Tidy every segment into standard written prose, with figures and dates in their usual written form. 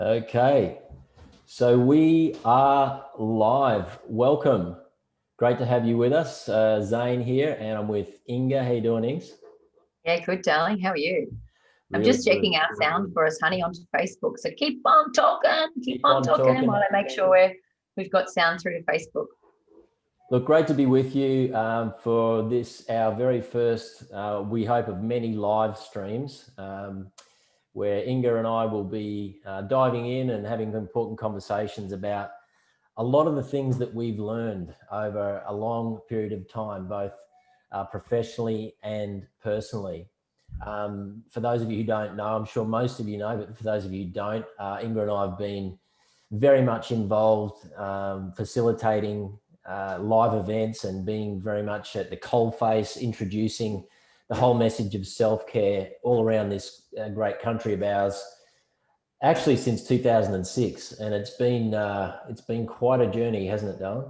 Okay, so we are live. Welcome. Great to have you with us. Zane here, and I'm with Inga. How you doing, Ings? Yeah, good, darling. How are you? I'm Really just good. checking our sound for us, honey, onto Facebook. So keep Keep on on talking talking. while I make sure we've got sound through to Facebook. Look, great to be with you for this, our very first, we hope, of many live streams where Inga and I will be diving in and having important conversations about a lot of the things that we've learned over a long period of time, both professionally and personally. For those of you who don't know, I'm sure most of you know, but for those of you who don't, Inga and I have been very much involved facilitating live events and being very much at the coalface, introducing the whole message of self-care all around this great country of ours, actually since 2006, and it's been quite a journey, hasn't it, darling?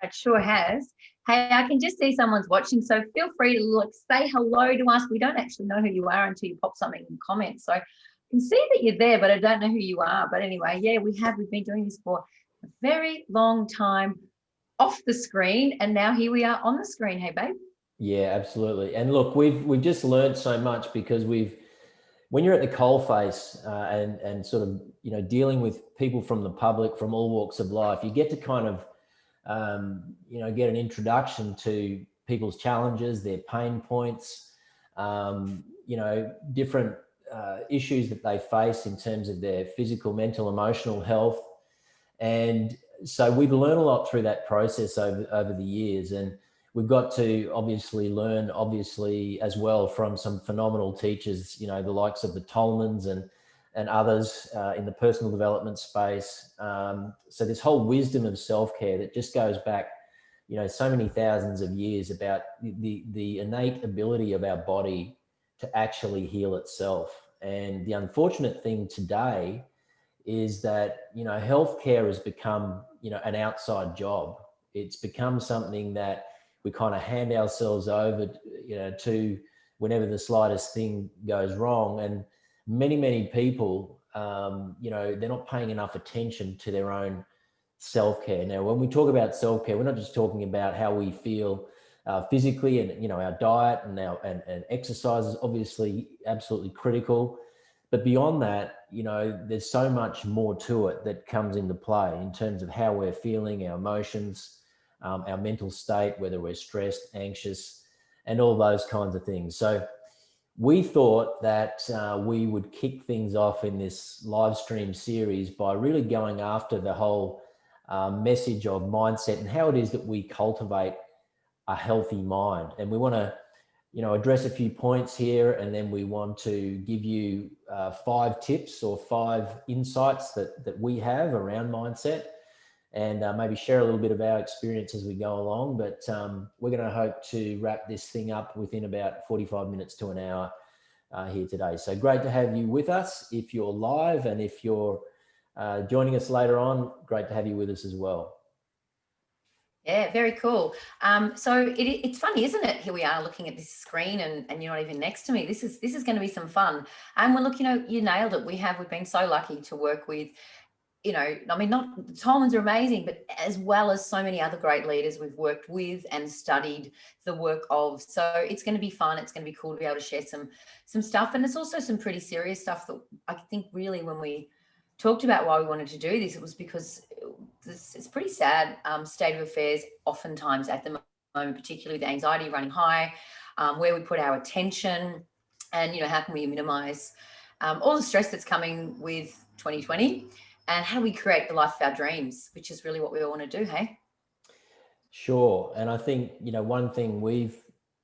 It sure has. Hey, I can just see someone's watching, so feel free to look, say hello to us. We don't actually know who you are until you pop something in the comments. So I can see that you're there, but I don't know who you are. But anyway, yeah, we've been doing this for a very long time off the screen, and now here we are on the screen. Hey, babe. Yeah, absolutely. And look, we've just learned so much because when you're at the coalface and sort of dealing with people from the public from all walks of life, you get to kind of get an introduction to people's challenges, their pain points, different issues that they face in terms of their physical, mental, emotional health. And so we've learned a lot through that process over the years. And we've got to obviously learn, as well, from some phenomenal teachers, the likes of the Tolmans and others in the personal development space. So this whole wisdom of self-care that just goes back, so many thousands of years, about the innate ability of our body to actually heal itself. And the unfortunate thing today is that, healthcare has become, an outside job. It's become something that we kind of hand ourselves over, to whenever the slightest thing goes wrong. And many people, they're not paying enough attention to their own self-care. Now, when we talk about self-care, we're not just talking about how we feel physically, and our diet and exercise is obviously absolutely critical. But beyond that, there's so much more to it that comes into play in terms of how we're feeling, our emotions, our mental state, whether we're stressed, anxious, and all those kinds of things. So we thought that we would kick things off in this live stream series by really going after the whole message of mindset and how it is that we cultivate a healthy mind. And we want to address a few points here, and then we want to give you 5 tips or 5 insights that we have around mindset, and maybe share a little bit of our experience as we go along. But we're going to hope to wrap this thing up within about 45 minutes to an hour here today. So great to have you with us if you're live, and if you're joining us later on, great to have you with us as well. Yeah, very cool. So it's funny, isn't it? Here we are looking at this screen, and you're not even next to me. This is going to be some fun. And we're looking, you nailed it. We've been so lucky to work with, I mean, not the Tolmans are amazing, but as well as so many other great leaders we've worked with and studied the work of. So it's going to be fun. It's going to be cool to be able to share some stuff, and it's also some pretty serious stuff that I think really, when we talked about why we wanted to do this, it was because it's pretty sad state of affairs oftentimes at the moment, particularly with anxiety running high, where we put our attention, and how can we minimize all the stress that's coming with 2020, and how do we create the life of our dreams, which is really what we all want to do. Hey, Sure. And I think one thing we've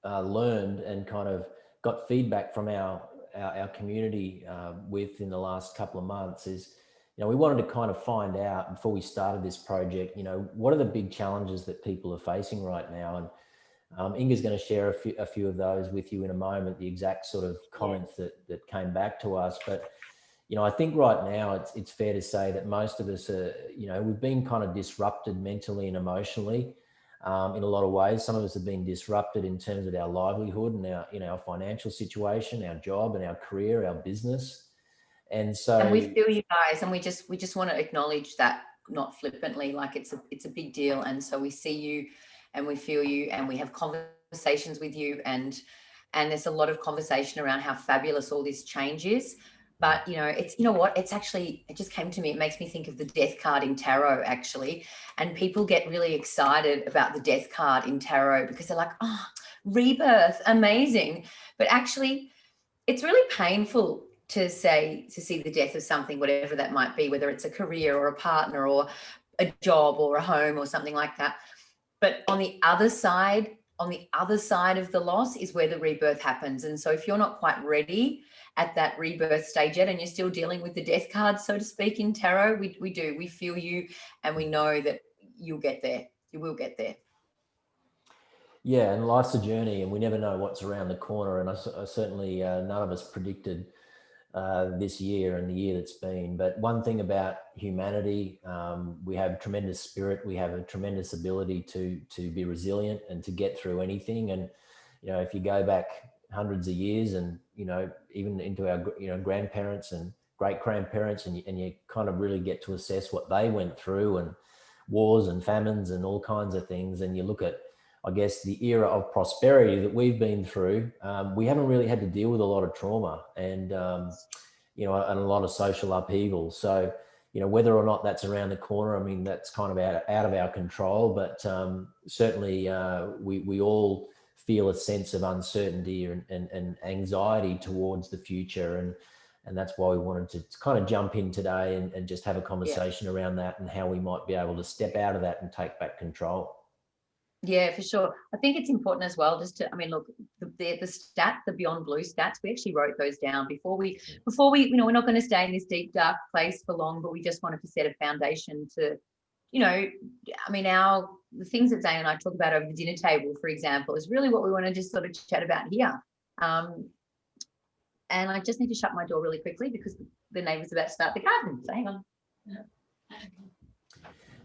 learned and kind of got feedback from our community with in the last couple of months is, we wanted to kind of find out, before we started this project, what are the big challenges that people are facing right now. And Inga's going to share a few of those with you in a moment, the exact sort of comments that came back to us. But, I think right now it's fair to say that most of us are, we've been kind of disrupted mentally and emotionally in a lot of ways. Some of us have been disrupted in terms of our livelihood and our financial situation, our job and our career, our business. And so, And we feel you guys, and we just want to acknowledge that, not flippantly, like it's a big deal. And so we see you and we feel you and we have conversations with you, and there's a lot of conversation around how fabulous all this change is. But it's, what, it's actually, it just came to me, it makes me think of the death card in tarot, actually. And people get really excited about the death card in tarot because they're like, oh, rebirth, amazing. But actually, it's really painful to see the death of something, whatever that might be, whether it's a career or a partner or a job or a home or something like that. But on the other side of the loss is where the rebirth happens. And so if you're not quite ready at that rebirth stage yet, and you're still dealing with the death card, so to speak, in tarot, we feel you, and we know that you'll get there. You will get there. yeah, and life's a journey, and we never know what's around the corner. And I certainly, none of us predicted this year and the year that's been. But one thing about humanity, we have tremendous spirit. We have a tremendous ability to be resilient and to get through anything. And if you go back hundreds of years, and even into our grandparents and great grandparents, and you kind of really get to assess what they went through, and wars and famines and all kinds of things, and you look at, I guess, the era of prosperity that we've been through, we haven't really had to deal with a lot of trauma and and a lot of social upheaval. So whether or not that's around the corner, I mean, that's kind of out of our control. But certainly we all feel a sense of uncertainty and anxiety towards the future, and that's why we wanted to kind of jump in today and just have a conversation around that, and how we might be able to step out of that and take back control. Yeah, for sure. I think it's important as well, just to, I mean, look, the Beyond Blue stats, we actually wrote those down before we, we're not going to stay in this deep, dark place for long, but we just wanted to set a foundation to, I mean, the things that Zane and I talk about over the dinner table, for example, is really what we want to just sort of chat about here. And I just need to shut my door really quickly because the neighbour's about to start the garden. So hang on.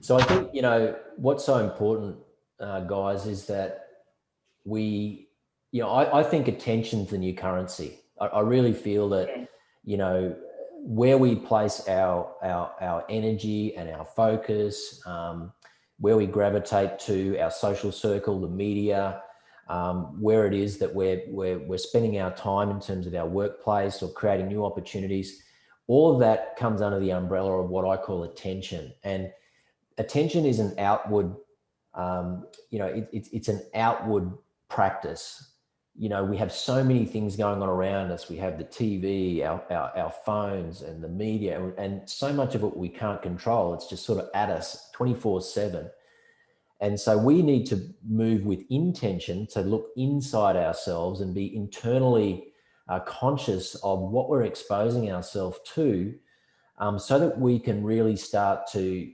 So I think, what's so important, guys, is that we, I think attention's the new currency. I really feel that, where we place our energy and our focus, where we gravitate to, our social circle, the media, where it is that we're spending our time in terms of our workplace or creating new opportunities, all of that comes under the umbrella of what I call attention. And attention is an outward, it's an outward practice. We have so many things going on around us. We have the TV, our phones, and the media, and so much of it we can't control. It's just sort of at us 24/7. And so we need to move with intention to look inside ourselves and be internally conscious of what we're exposing ourselves to, so that we can really start to,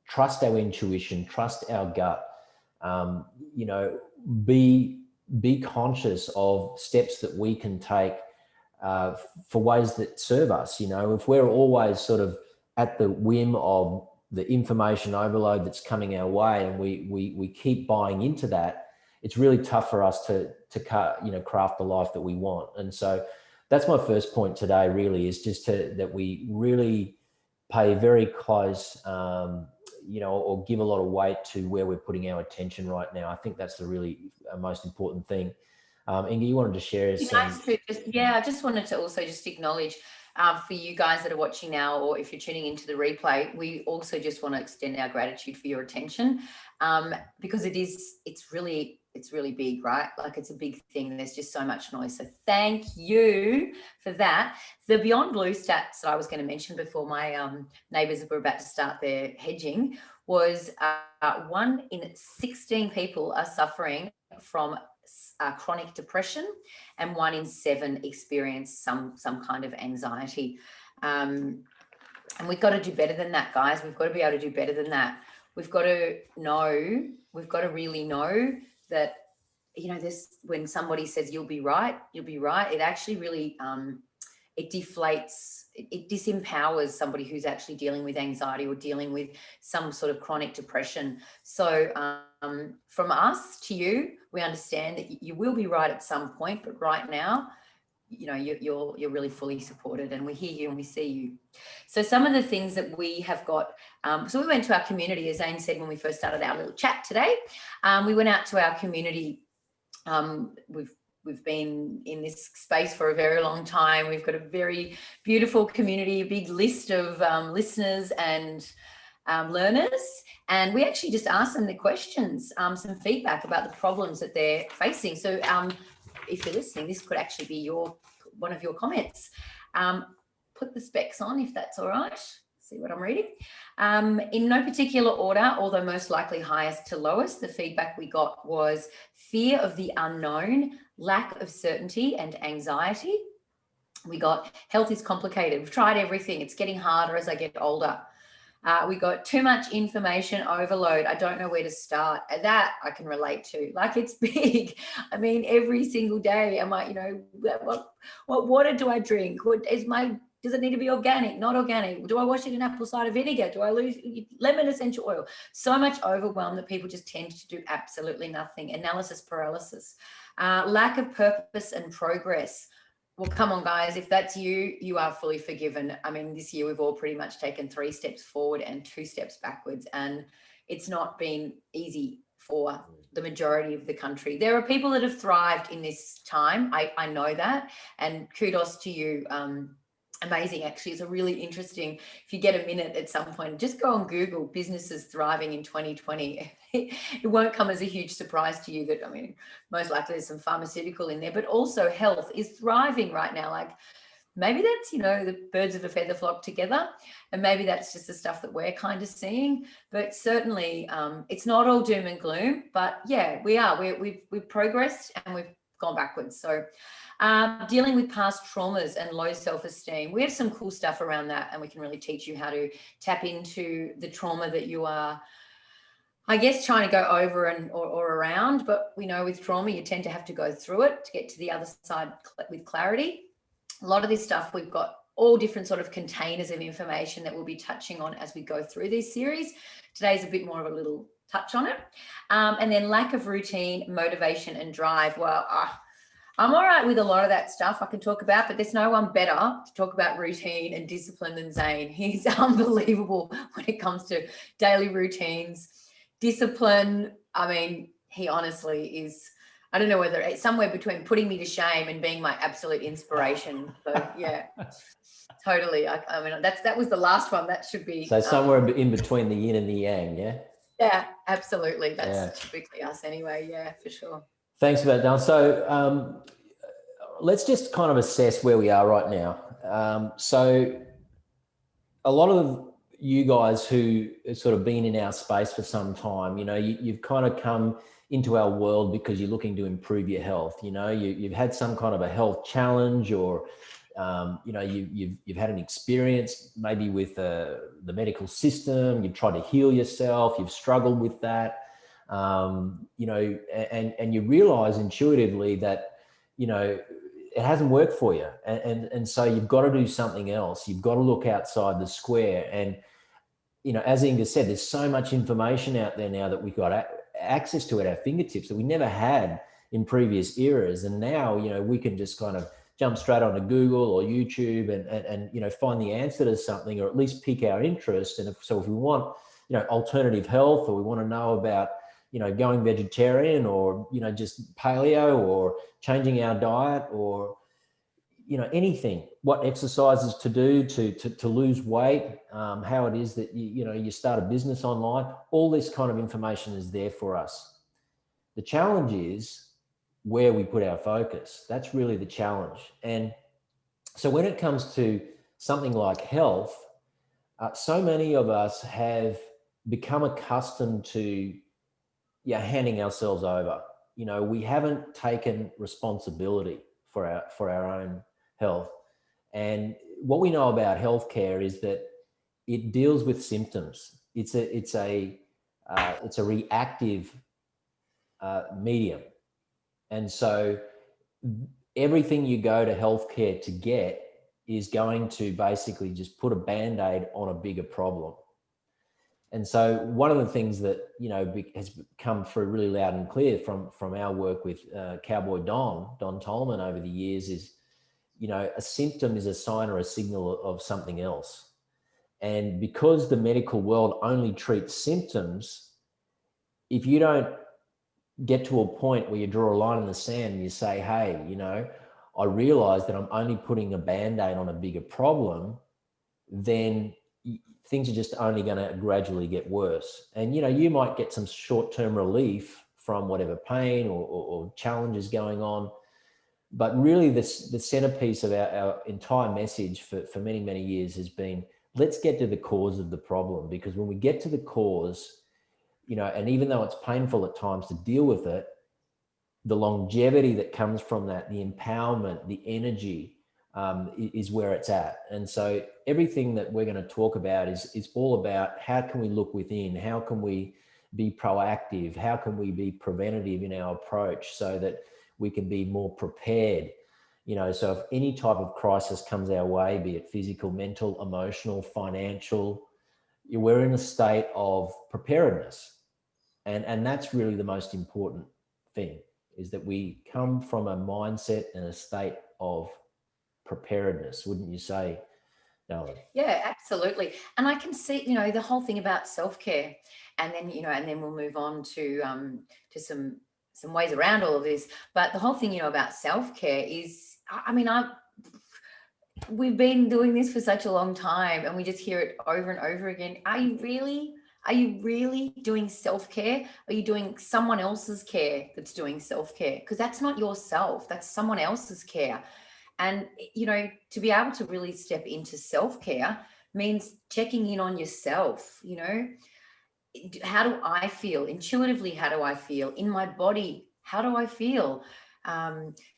trust our intuition, trust our gut, be conscious of steps that we can take for ways that serve us. If we're always sort of at the whim of the information overload that's coming our way, and we keep buying into that, it's really tough for us to craft the life that we want. And so that's my first point today, really, is just that we really pay very close, or give a lot of weight to where we're putting our attention right now. I think that's the really most important thing. Inga, you wanted to share some... Nice to I just wanted to also just acknowledge for you guys that are watching now, or if you're tuning into the replay, we also just want to extend our gratitude for your attention, because it's really big, right? Like, it's a big thing. There's just so much noise. So thank you for that. The Beyond Blue stats that I was going to mention before my neighbours were about to start their hedging was 1 in 16 people are suffering from chronic depression, and 1 in 7 experience some kind of anxiety. And we've got to do better than that, guys. We've got to be able to do better than that. We've got to really know that, this, when somebody says you'll be right, it actually really it deflates, it disempowers somebody who's actually dealing with anxiety or dealing with some sort of chronic depression. So from us to you, we understand that you will be right at some point, but right now, you're really fully supported, and we hear you and we see you. So some of the things that we have got, so we went to our community, as Zane said when we first started our little chat today. We went out to our community. We've been in this space for a very long time. We've got a very beautiful community, a big list of listeners and learners, and we actually just asked them the questions, some feedback about the problems that they're facing. So if you're listening, this could actually be one of your comments. Put the specs on if that's all right. See what I'm reading. In no particular order, although most likely highest to lowest, the feedback we got was fear of the unknown, lack of certainty, and anxiety. We got health is complicated. We've tried everything. It's getting harder as I get older. We got too much information overload. I don't know where to start. That I can relate to. Like, it's big. I mean, every single day, am I, what water do I drink? Does it need to be organic, not organic? Do I wash it in apple cider vinegar? Do I use lemon essential oil? So much overwhelm that people just tend to do absolutely nothing. Analysis paralysis. Lack of purpose and progress. Well, come on, guys. If that's you, you are fully forgiven. I mean, this year we've all pretty much taken 3 steps forward and 2 steps backwards. And it's not been easy for the majority of the country. There are people that have thrived in this time. I know that. And kudos to you. Amazing. Actually, it's a really interesting, if you get a minute at some point, just go on Google businesses thriving in 2020. It won't come as a huge surprise to you that, I mean, most likely there's some pharmaceutical in there, but also health is thriving right now. Like, maybe that's, the birds of a feather flock together, and maybe that's just the stuff that we're kind of seeing. But certainly it's not all doom and gloom, but yeah, we've progressed and we've gone backwards. So dealing with past traumas and low self-esteem. We have some cool stuff around that, and we can really teach you how to tap into the trauma that you are, I guess, trying to go over or around. But we know with trauma, you tend to have to go through it to get to the other side with clarity. A lot of this stuff, we've got all different sort of containers of information that we'll be touching on as we go through this series. Today's a bit more of a little touch on it. And then lack of routine, motivation, and drive. Well, I'm all right with a lot of that stuff I can talk about, but there's no one better to talk about routine and discipline than Zane. He's unbelievable when it comes to daily routines, discipline. I mean, he honestly is, I don't know whether it's somewhere between putting me to shame and being my absolute inspiration. So yeah, totally. I mean, that was the last one. That should be. So somewhere in between the yin and the yang, yeah? Yeah, absolutely. That's typically us anyway. Yeah, for sure. Thanks for that, Dale. So let's just kind of assess where we are right now. So a lot of you guys who have sort of been in our space for some time, you've kind of come into our world because you're looking to improve your health. You've had some kind of a health challenge, or you've had an experience maybe with the medical system. You've tried to heal yourself. You've struggled with that. And you realize intuitively that, it hasn't worked for you. And so you've got to do something else. You've got to look outside the square. And, as Inga said, there's so much information out there now that we've got access to at our fingertips that we never had in previous eras. And now, we can just kind of jump straight onto Google or YouTube and find the answer to something, or at least pique our interest. And if we want, alternative health, or we want to know about, going vegetarian, or, just paleo, or changing our diet, or, anything, what exercises to do to lose weight, how it is that, you start a business online, all this kind of information is there for us. The challenge is where we put our focus. That's really the challenge. And so when it comes to something like health, so many of us have become accustomed to handing ourselves over. We haven't taken responsibility for our own health. And what we know about healthcare is that it deals with symptoms. It's a reactive medium. And so everything you go to healthcare to get is going to basically just put a Band-Aid on a bigger problem. And so one of the things that, has come through really loud and clear from our work with Cowboy Don Tolman over the years is, a symptom is a sign or a signal of something else. And because the medical world only treats symptoms, if you don't get to a point where you draw a line in the sand and you say, hey, I realize that I'm only putting a Band-Aid on a bigger problem, then things are just only going to gradually get worse. And, you might get some short-term relief from whatever pain or challenges going on. But really the centerpiece of our entire message for many, many years has been, let's get to the cause of the problem. Because when we get to the cause, and even though it's painful at times to deal with it, the longevity that comes from that, the empowerment, the energy, is where it's at. And so everything that we're going to talk about is all about how can we look within, how can we be proactive, how can we be preventative in our approach so that we can be more prepared. So if any type of crisis comes our way, be it physical, mental, emotional, financial, we're in a state of preparedness. And that's really the most important thing, is that we come from a mindset and a state of preparedness, wouldn't you say, Darling? Yeah, absolutely. And I can see, the whole thing about self-care, and then we'll move on to some ways around all of this. But the whole thing, about self-care is, we've been doing this for such a long time, and we just hear it over and over again. Are you really doing self-care? Are you doing someone else's care that's doing self-care? Because that's not yourself, that's someone else's care. And, to be able to really step into self-care means checking in on yourself. How do I feel? Intuitively, how do I feel? In my body, how do I feel?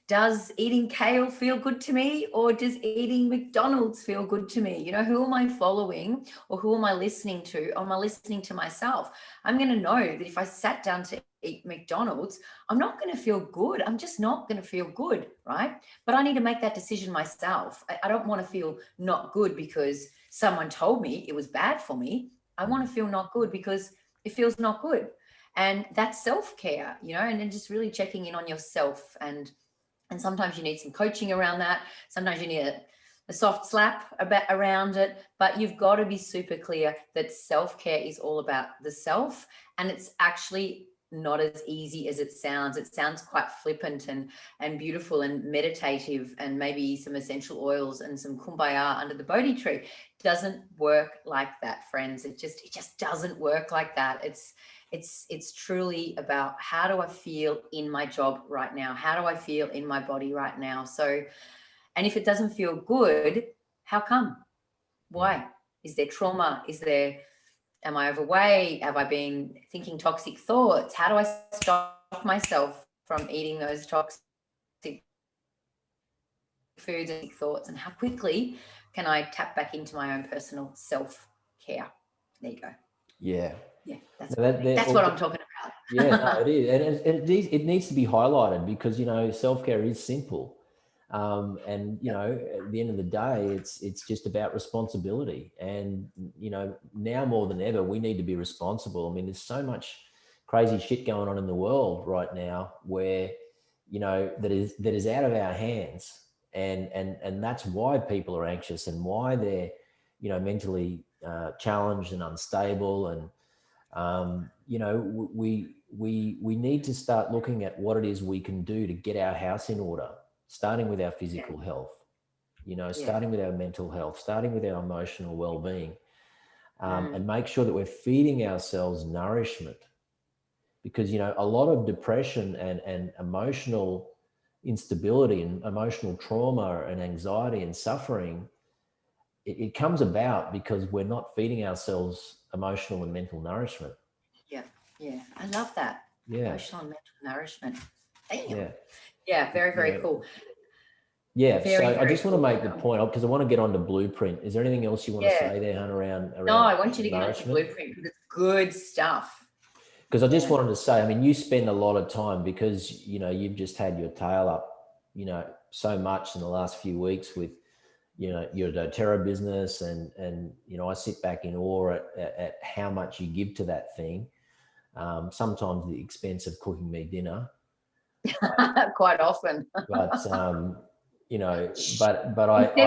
Does eating kale feel good to me, or does eating McDonald's feel good to me? Who am I following, or who am I listening to? Or am I listening to myself? I'm going to know that if I sat down to eat McDonald's, I'm not going to feel good. I'm just not going to feel good, right? But I need to make that decision myself. I don't want to feel not good because someone told me it was bad for me. I want to feel not good because it feels not good. And that's self-care, and then just really checking in on yourself. And sometimes you need some coaching around that. Sometimes you need a soft slap around it, but you've got to be super clear that self-care is all about the self. And it's actually not as easy as it sounds. It sounds quite flippant and beautiful and meditative, and maybe some essential oils and some kumbaya under the Bodhi tree. It doesn't work like that, friends. It just doesn't work like that. It's truly about, how do I feel in my job right now? How do I feel in my body right now? So, and if it doesn't feel good, how come? Why? Is there trauma? Am I overweight? Have I been thinking toxic thoughts? How do I stop myself from eating those toxic foods and thoughts? And how quickly can I tap back into my own personal self-care? There you go. Yeah. Yeah, that's what I'm talking about. Yeah, no, it is. And it needs to be highlighted because, self-care is simple. And, at the end of the day, it's just about responsibility. And, now more than ever, we need to be responsible. I mean, there's so much crazy shit going on in the world right now where, that is out of our hands. And that's why people are anxious and why they're, mentally challenged and unstable. And, we need to start looking at what it is we can do to get our house in order, starting with our physical health, starting with our mental health, starting with our emotional well-being, and make sure that we're feeding ourselves nourishment. Because, a lot of depression and emotional instability and emotional trauma and anxiety and suffering, it comes about because we're not feeding ourselves emotional and mental nourishment. Yeah, I love that. Yeah. Emotional and mental nourishment. Damn. Yeah, very, very cool. Yeah, so I just want to make the point, because I want to get on to Blueprint. Is there anything else you want to say there, Hun, around No, I want you to get onto Blueprint because it's good stuff. Because I just wanted to say, I mean, you spend a lot of time because, you've just had your tail up, so much in the last few weeks with, your doTERRA business. And I sit back in awe at how much you give to that thing. Sometimes at the expense of cooking me dinner. Quite often. But, but We said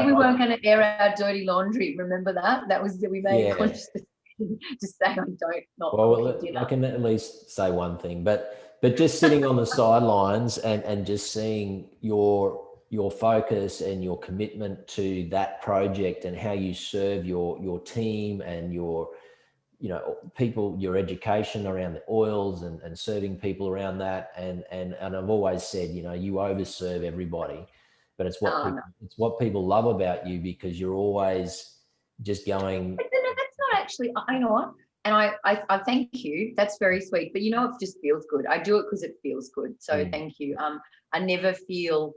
we I weren't going to air our dirty laundry. Remember that? That was, we made a yeah. conscious decision to say, I don't, not Well, dinner. I can at least say one thing, but just sitting on the sidelines and just seeing your focus and your commitment to that project and how you serve your team and your people, your education around the oils and serving people around that, and I've always said, you overserve everybody, but it's what No. it's what people love about you, because you're always just going. But that's not actually, you know what? And I thank you. That's very sweet. But it just feels good. I do it because it feels good. So thank you. I never feel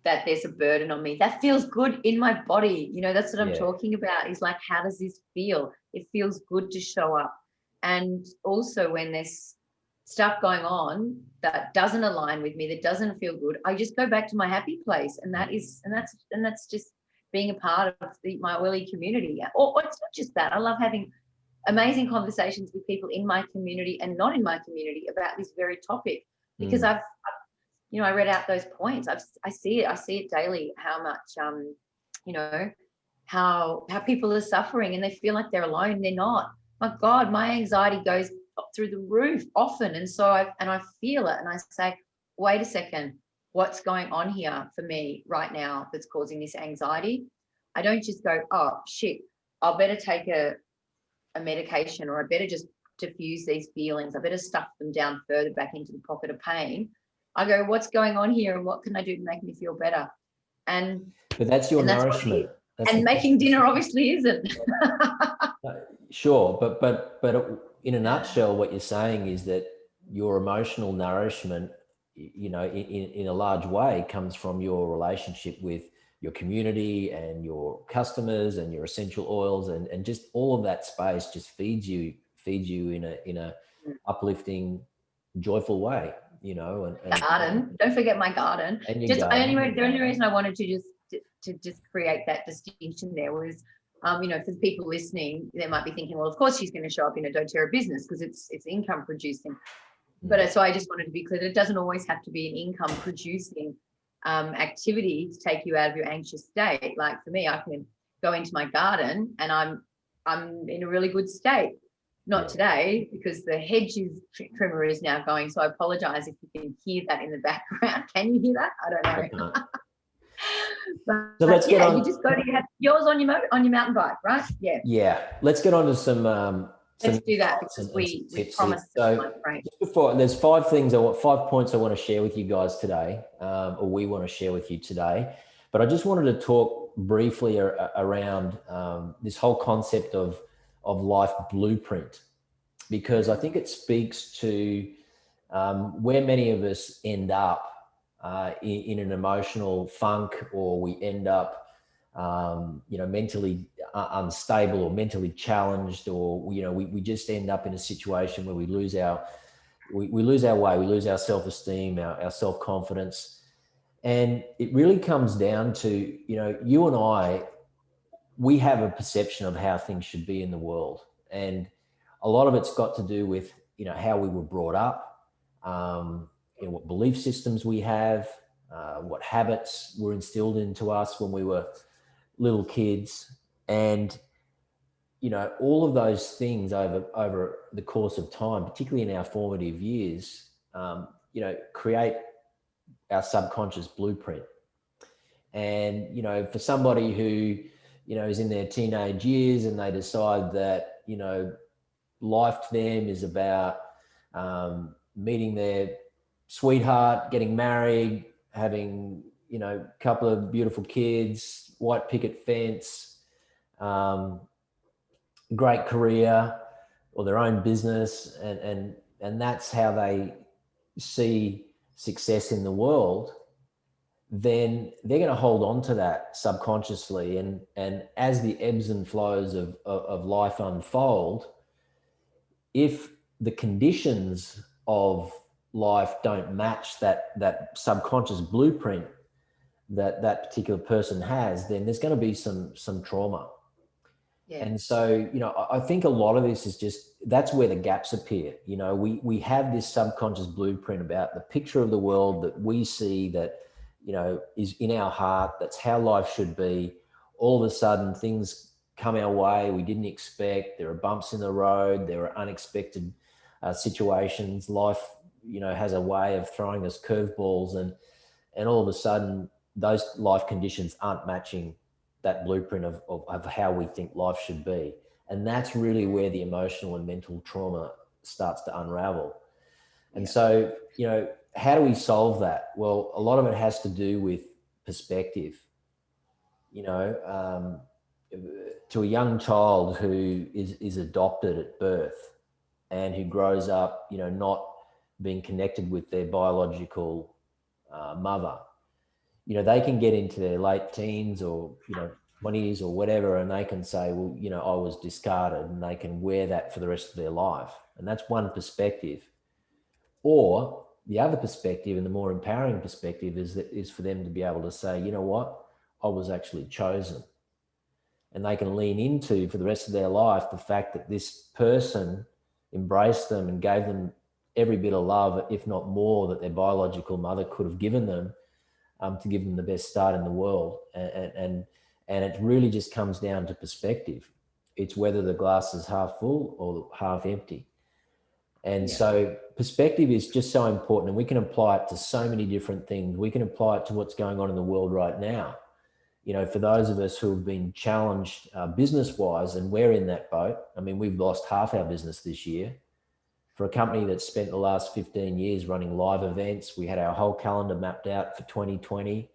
that there's a burden on me. That feels good in my body. That's what I'm talking about, is like, how does this feel? It feels good to show up. And also when there's stuff going on that doesn't align with me, that doesn't feel good, I just go back to my happy place. And that's just being a part of my early community. Or it's not just that. I love having amazing conversations with people in my community and not in my community about this very topic, because I read out those points. I see it daily, how much, how people are suffering and they feel like they're alone. They're not. My God, my anxiety goes up through the roof often. And so I feel it and I say, wait a second, what's going on here for me right now that's causing this anxiety? I don't just go, oh shit, I'll better take a medication, or I better just diffuse these feelings. I better stuff them down further back into the pocket of pain. I go, what's going on here and what can I do to make me feel better? But that's your nourishment. And making dinner obviously isn't. Sure, but in a nutshell, what you're saying is that your emotional nourishment, in a large way, comes from your relationship with your community and your customers and your essential oils, and just all of that space just feeds you in a uplifting, joyful way. And garden. Don't forget my garden. The only reason I wanted to just create that distinction there was, for the people listening, they might be thinking, well, of course she's going to show up in a doTERRA business because it's income producing. But so I just wanted to be clear that it doesn't always have to be an income producing activity to take you out of your anxious state. Like for me, I can go into my garden and I'm in a really good state. Not today, because the hedge trimmer is now going. So I apologize if you can hear that in the background. Can you hear that? I don't know. So let's get on. You just got to have yours on your mountain bike, right? Yeah. Yeah. Let's get on to some. Let's do that, because we promised. So just before, there's 5 points I want to share with you guys today, or we want to share with you today. But I just wanted to talk briefly around this whole concept of life blueprint, because I think it speaks to where many of us end up in an emotional funk, or we end up mentally unstable or mentally challenged, or we just end up in a situation where we lose our way, we lose our self-esteem, our self-confidence. And it really comes down to, you and I, we have a perception of how things should be in the world. And a lot of it's got to do with, how we were brought up, what belief systems we have, what habits were instilled into us when we were little kids. And, all of those things over the course of time, particularly in our formative years, create our subconscious blueprint. And, for somebody who, is in their teenage years and they decide that, life to them is about meeting their sweetheart, getting married, having, a couple of beautiful kids, white picket fence, great career, or their own business. And that's how they see success in the world. Then they're going to hold on to that subconsciously. And as the ebbs and flows of life unfold, if the conditions of life don't match that subconscious blueprint that particular person has, then there's going to be some trauma. Yeah. And so, I think a lot of this is just, that's where the gaps appear. We have this subconscious blueprint about the picture of the world that we see that is in our heart. That's how life should be. All of a sudden, things come our way we didn't expect. There are bumps in the road. There are unexpected situations. Life, has a way of throwing us curveballs, and all of a sudden, those life conditions aren't matching that blueprint of how we think life should be. And that's really where the emotional and mental trauma starts to unravel. And so, how do we solve that? Well, a lot of it has to do with perspective. To a young child who is adopted at birth and who grows up, not being connected with their biological mother, they can get into their late teens or, 20s or whatever, and they can say, well, I was discarded, and they can wear that for the rest of their life. And that's one perspective. Or the other perspective, and the more empowering perspective, is for them to be able to say, you know what, I was actually chosen. And they can lean into, for the rest of their life, the fact that this person embraced them and gave them every bit of love, if not more, that their biological mother could have given them, to give them the best start in the world. And it really just comes down to perspective. It's whether the glass is half full or half empty. And so perspective is just so important, and we can apply it to so many different things. We can apply it to what's going on in the world right now. For those of us who have been challenged business-wise, and we're in that boat. I mean, we've lost half our business this year. For a company that's spent the last 15 years running live events, we had our whole calendar mapped out for 2020.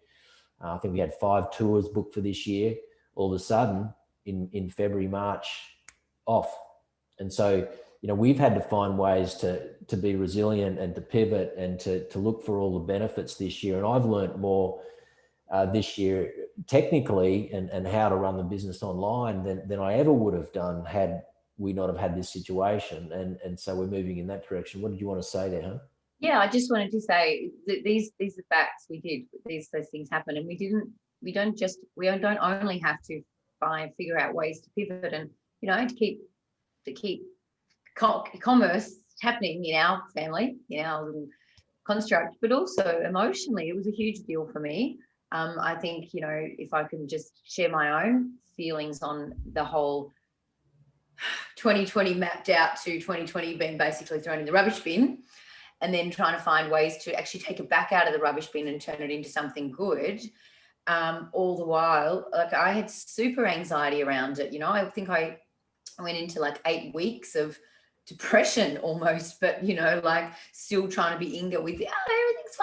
I think we had 5 tours booked for this year. All of a sudden, in February, March, off. And so, we've had to find ways to be resilient and to pivot and to look for all the benefits this year. And I've learned more this year technically and how to run the business online than I ever would have done had we not have had this situation. And so we're moving in that direction. What did you want to say there, huh? Yeah, I just wanted to say that these are facts. We did those things happen, and we don't only have to figure out ways to pivot and to keep commerce happening in our family, in our little construct, but also emotionally, it was a huge deal for me. I think, if I can just share my own feelings on the whole 2020 mapped out to 2020 being basically thrown in the rubbish bin, and then trying to find ways to actually take it back out of the rubbish bin and turn it into something good. All the while, like, I had super anxiety around it. I think I went into like 8 weeks of depression almost, but like still trying to be Inga with everything's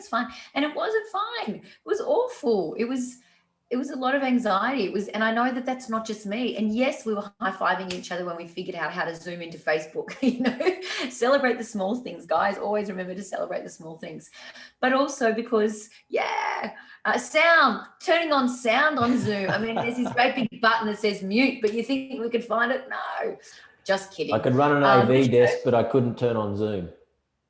fine, and it wasn't fine. It was awful. It was a lot of anxiety. And I know that that's not just me. And yes, we were high-fiving each other when we figured out how to zoom into Facebook. Celebrate the small things, guys. Always remember to celebrate the small things. But also because sound, turning on sound on Zoom. I mean, there's this great big button that says mute, but you think we could find it? No, just kidding. I could run an AV desk, but I couldn't turn on Zoom.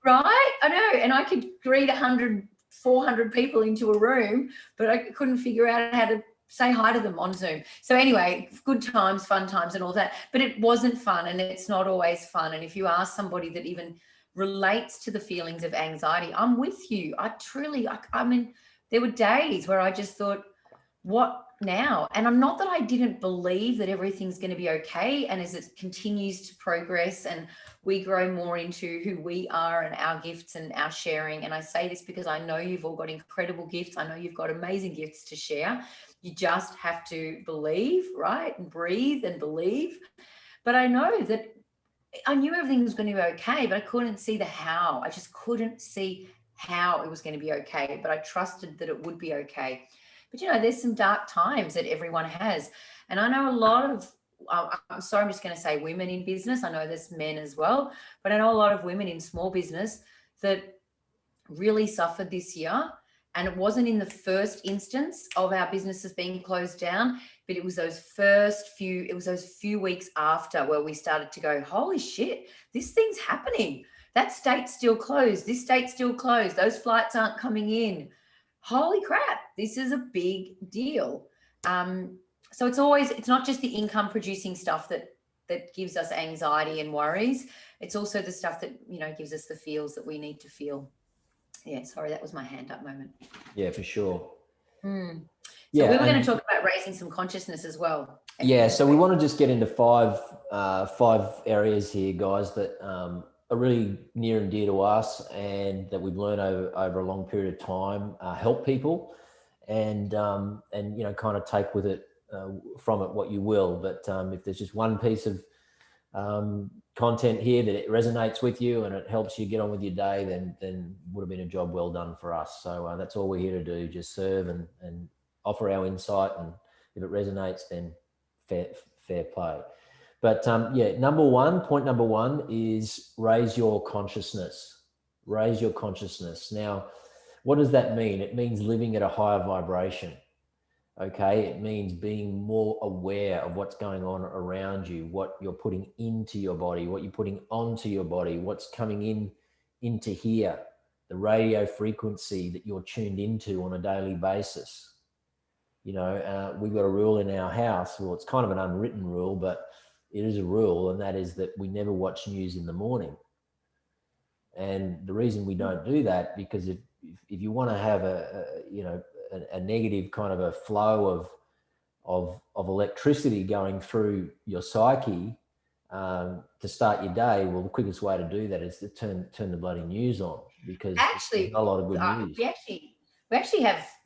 Right? I know. And I could greet 400 people into a room, but I couldn't figure out how to say hi to them on Zoom. So anyway, good times, fun times and all that. But it wasn't fun, and it's not always fun. And if you ask somebody that even relates to the feelings of anxiety, I'm with you. I mean, there were days where I just thought, what now? And I'm not that I didn't believe that everything's going to be okay. And as it continues to progress and we grow more into who we are and our gifts and our sharing. And I say this because I know you've all got incredible gifts. I know you've got amazing gifts to share. You just have to believe, right? And breathe and believe. But I know that I knew everything was going to be okay, but I couldn't see the how. I just couldn't see how it was going to be okay. But I trusted that it would be okay. But, there's some dark times that everyone has. And I know a lot of, I'm sorry, I'm just going to say women in business. I know there's men as well, but I know a lot of women in small business that really suffered this year. And it wasn't in the first instance of our businesses being closed down, but it was those few weeks after where we started to go, holy shit, this thing's happening. That state's still closed. This state's still closed. Those flights aren't coming in. Holy crap, this is a big deal. So it's not just the income producing stuff that gives us anxiety and worries. It's also the stuff that, gives us the feels that we need to feel. Yeah, sorry, that was my hand up moment. Yeah, for sure. So Yeah, we were going to talk about raising some consciousness as well. Yeah, so we want to just get into five areas here, guys, that are really near and dear to us, and that we've learned over a long period of time. Help people, and kind of take with it from it what you will. But if there's just one piece of content here that it resonates with you and it helps you get on with your day, then would have been a job well done for us. So that's all we're here to do: just serve and offer our insight, and if it resonates, then fair play. But point number one is raise your consciousness. Raise your consciousness. Now, what does that mean? It means living at a higher vibration. Okay, it means being more aware of what's going on around you, what you're putting into your body, what you're putting onto your body, what's coming into here, the radio frequency that you're tuned into on a daily basis. We've got a rule in our house. Well, it's kind of an unwritten rule, but it is a rule, and that is that we never watch news in the morning. And the reason we don't do that, because if you want to have a negative kind of a flow of electricity going through your psyche to start your day, well, the quickest way to do that is to turn the bloody news on, because there's not a lot of good news.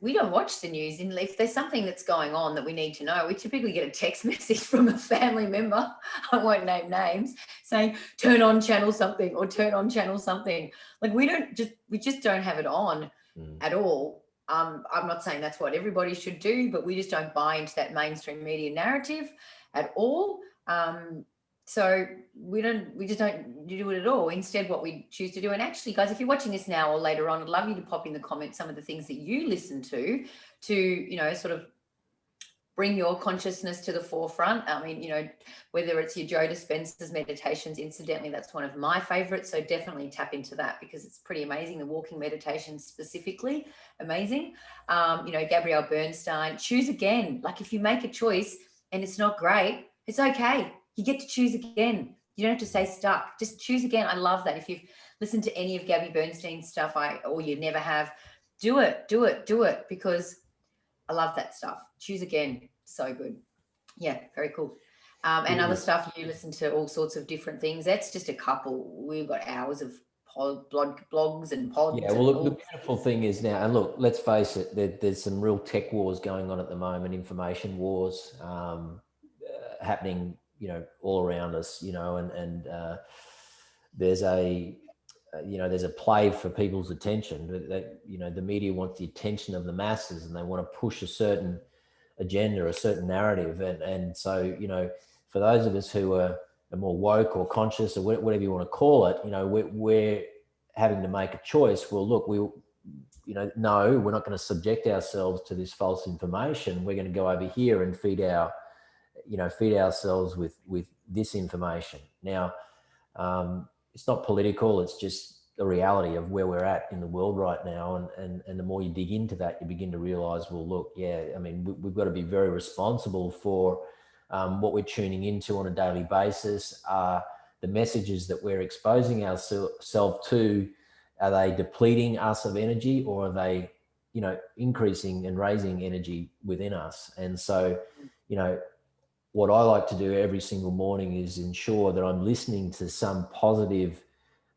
We don't watch the news. And if there's something that's going on that we need to know, we typically get a text message from a family member, I won't name names, saying turn on channel something or turn on channel something. Like we just don't have it on at all. I'm not saying that's what everybody should do, but we just don't buy into that mainstream media narrative at all. So we just don't do it at all. Instead, what we choose to do, and actually, guys, if you're watching this now or later on, I'd love you to pop in the comments some of the things that you listen to sort of bring your consciousness to the forefront. I mean, whether it's your Joe Dispenza's meditations, incidentally, that's one of my favorites. So definitely tap into that, because it's pretty amazing. The walking meditation specifically, amazing. Gabrielle Bernstein, choose again. Like if you make a choice and it's not great, it's okay. You get to choose again. You don't have to stay stuck. Just choose again. I love that. If you've listened to any of Gabby Bernstein's stuff, or you never have, do it, because I love that stuff. Choose again. So good. Yeah, very cool. And other stuff, you listen to all sorts of different things. That's just a couple. We've got hours of blogs and pods. Yeah, well, look, the beautiful thing is now, and look, let's face it, there's some real tech wars going on at the moment, information wars happening, all around us, and there's a play for people's attention. The media wants the attention of the masses, and they want to push a certain agenda, a certain narrative, and so for those of us who are more woke or conscious or whatever you want to call it, we're having to make a choice. Well, look, no, we're not going to subject ourselves to this false information. We're going to go over here and feed ourselves with this information. Now, it's not political. It's just the reality of where we're at in the world right now. And the more you dig into that, you begin to realize, well, look, we've got to be very responsible for what we're tuning into on a daily basis. The messages that we're exposing ourselves to, are they depleting us of energy, or are they, increasing and raising energy within us? And so, what I like to do every single morning is ensure that I'm listening to some positive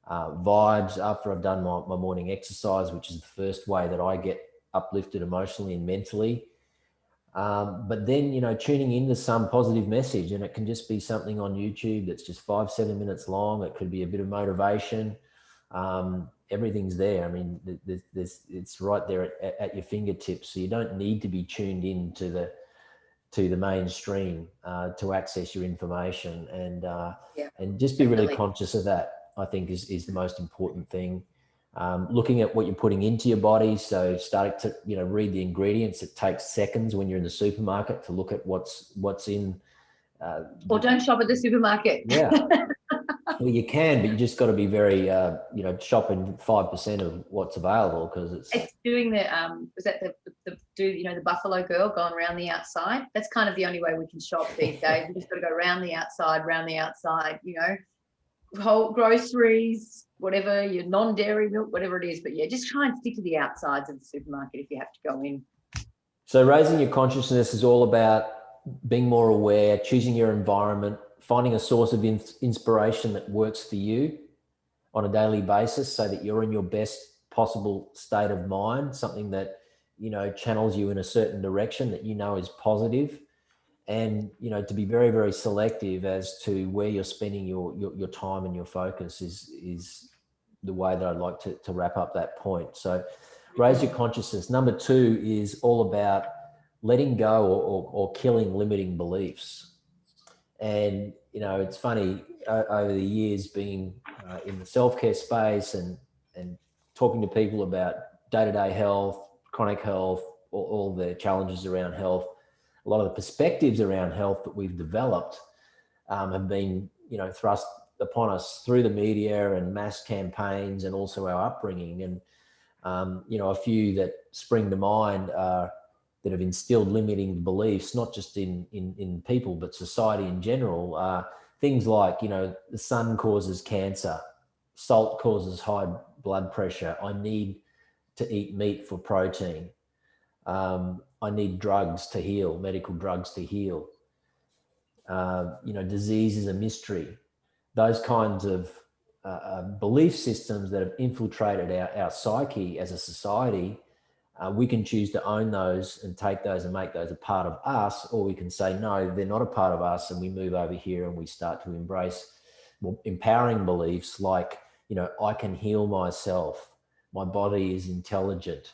vibes after I've done my morning exercise, which is the first way that I get uplifted emotionally and mentally. But then, tuning into some positive message, and it can just be something on YouTube that's just 5-7 minutes long. It could be a bit of motivation. Everything's there. I mean, it's right there at your fingertips. So you don't need to be tuned in to the mainstream to access your information, and just be really conscious of that, I think is the most important thing. Looking at what you're putting into your body. So starting to, read the ingredients. It takes seconds when you're in the supermarket to look at what's in. Or don't shop at the supermarket. Yeah. Well, you can, but you just got to be very, shopping 5% of what's available, because it's doing the was that the Buffalo Girl going around the outside. That's kind of the only way we can shop these days. We just got to go around the outside, whole groceries, whatever, your non-dairy milk, whatever it is. But yeah, just try and stick to the outsides of the supermarket if you have to go in. So raising your consciousness is all about being more aware, choosing your environment, finding a source of inspiration that works for you on a daily basis so that you're in your best possible state of mind, something that, channels you in a certain direction that is positive. And, to be very, very selective as to where you're spending your time and your focus is the way that I'd like to wrap up that point. So raise your consciousness. Number 2 is all about letting go or killing limiting beliefs. And, it's funny, over the years being in the self-care space and talking to people about day-to-day health, chronic health, all the challenges around health, a lot of the perspectives around health that we've developed have been, thrust upon us through the media and mass campaigns and also our upbringing. And, a few that spring to mind are that have instilled limiting beliefs, not just in people, but society in general. Things like, the sun causes cancer, salt causes high blood pressure. I need to eat meat for protein. I need drugs to heal, medical drugs to heal. Disease is a mystery. Those kinds of belief systems that have infiltrated our psyche as a society, we can choose to own those and take those and make those a part of us, or we can say, no, they're not a part of us, and we move over here and we start to embrace more empowering beliefs like, I can heal myself. My body is intelligent.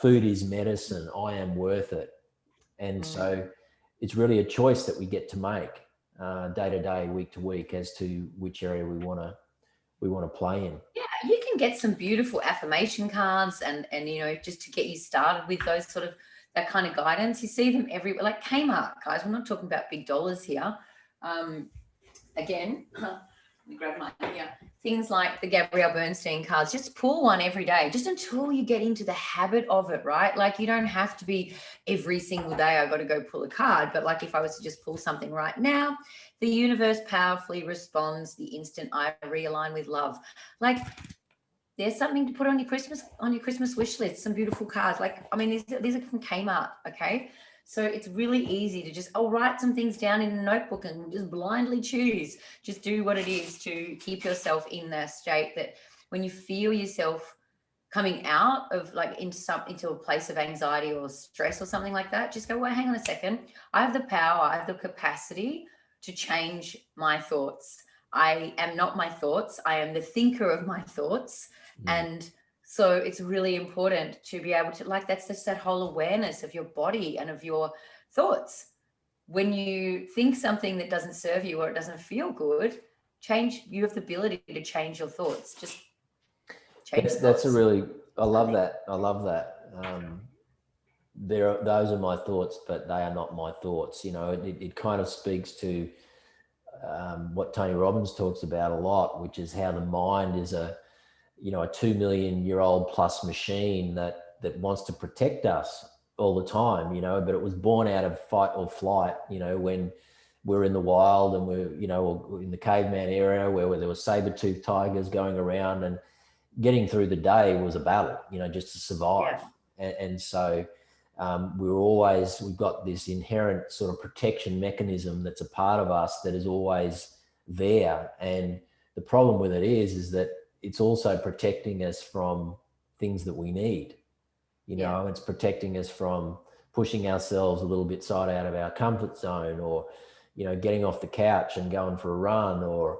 Food is medicine. I am worth it. And so it's really a choice that we get to make day to day, week to week, as to which area we want to play in. Yeah, you can get some beautiful affirmation cards and just to get you started with those sort of that kind of guidance. You see them everywhere, like Kmart, guys. We're not talking about big dollars here. Again, let me grab my here. Things like the Gabrielle Bernstein cards, just pull one every day, just until you get into the habit of it, right? Like you don't have to be every single day, I got to go pull a card. But like if I was to just pull something right now, the universe powerfully responds the instant I realign with love. Like there's something to put on your Christmas wish list, some beautiful cards. Like, I mean, these are from Kmart, okay? So it's really easy to just, write some things down in a notebook and just blindly choose. Just do what it is to keep yourself in that state that when you feel yourself coming out of like into a place of anxiety or stress or something like that, just go, well, hang on a second. I have the power, I have the capacity to change my thoughts. I am not my thoughts. I am the thinker of my thoughts. And so it's really important to be able to, like, that's just that whole awareness of your body and of your thoughts. When you think something that doesn't serve you or it doesn't feel good, you have the ability to change your thoughts. Just change That's a really, I love that. Those are my thoughts, but they are not my thoughts. It kind of speaks to what Tony Robbins talks about a lot, which is how the mind is a 2 million year old plus machine that wants to protect us all the time, but it was born out of fight or flight, when we're in the wild and we're, in the caveman era where there were saber-toothed tigers going around, and getting through the day was a battle, just to survive. Yeah. And so we've got this inherent sort of protection mechanism that's a part of us that is always there. And the problem with it is that it's also protecting us from things that we need. It's protecting us from pushing ourselves a little bit out of our comfort zone, or, getting off the couch and going for a run, or,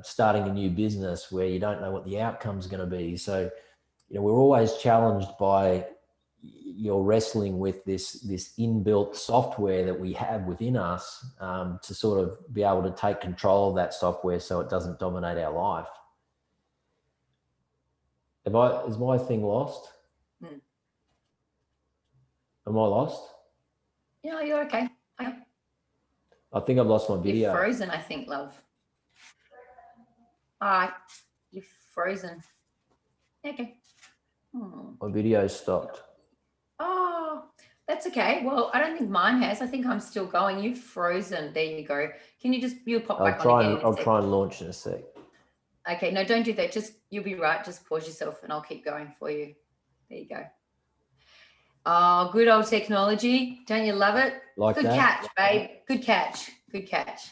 starting a new business where you don't know what the outcome's going to be. So, we're always challenged by you're wrestling with this inbuilt software that we have within us to sort of be able to take control of that software so it doesn't dominate our life. Is my thing lost? Am I lost? Yeah, you're okay. I think I've lost my video. You're frozen, I think, love. All right, you're frozen. Okay. My video stopped. Oh, That's okay. Well, I don't think mine has. I think I'm still going. You've frozen. There you go. Can you'll pop back on again in a I'll sec. try and launch in a sec. Okay, no, don't do that. Just, you'll be right. Just pause yourself and I'll keep going for you. There you go. Oh, good old technology. Don't you love it? Like Good that? catch, babe. Good catch. Good catch.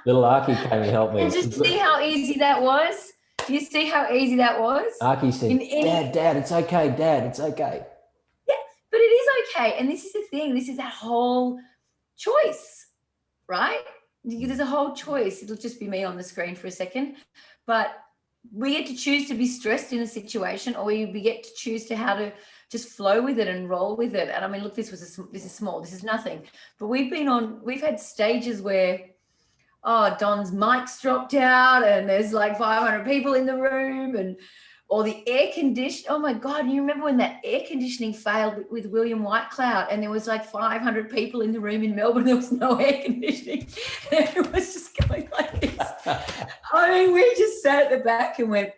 Little Arky came and helped me. And just see how easy that was? Do you see how easy that was? Arky said, Dad, it's okay. Dad, it's okay. Yeah, but it is okay. And this is the thing. This is that whole choice, right? There's a whole choice. It'll just be me on the screen for a second. But we get to choose to be stressed in a situation, or we get to choose to how to just flow with it and roll with it. And I mean, look, this is small, this is nothing, but we've had stages where, oh, Don's mic's dropped out and there's like 500 people in the room, or the air condition. Oh my God, you remember when that air conditioning failed with William Whitecloud and there was like 500 people in the room in Melbourne, there was no air conditioning. It was just going like this. I mean, we just sat at the back and went,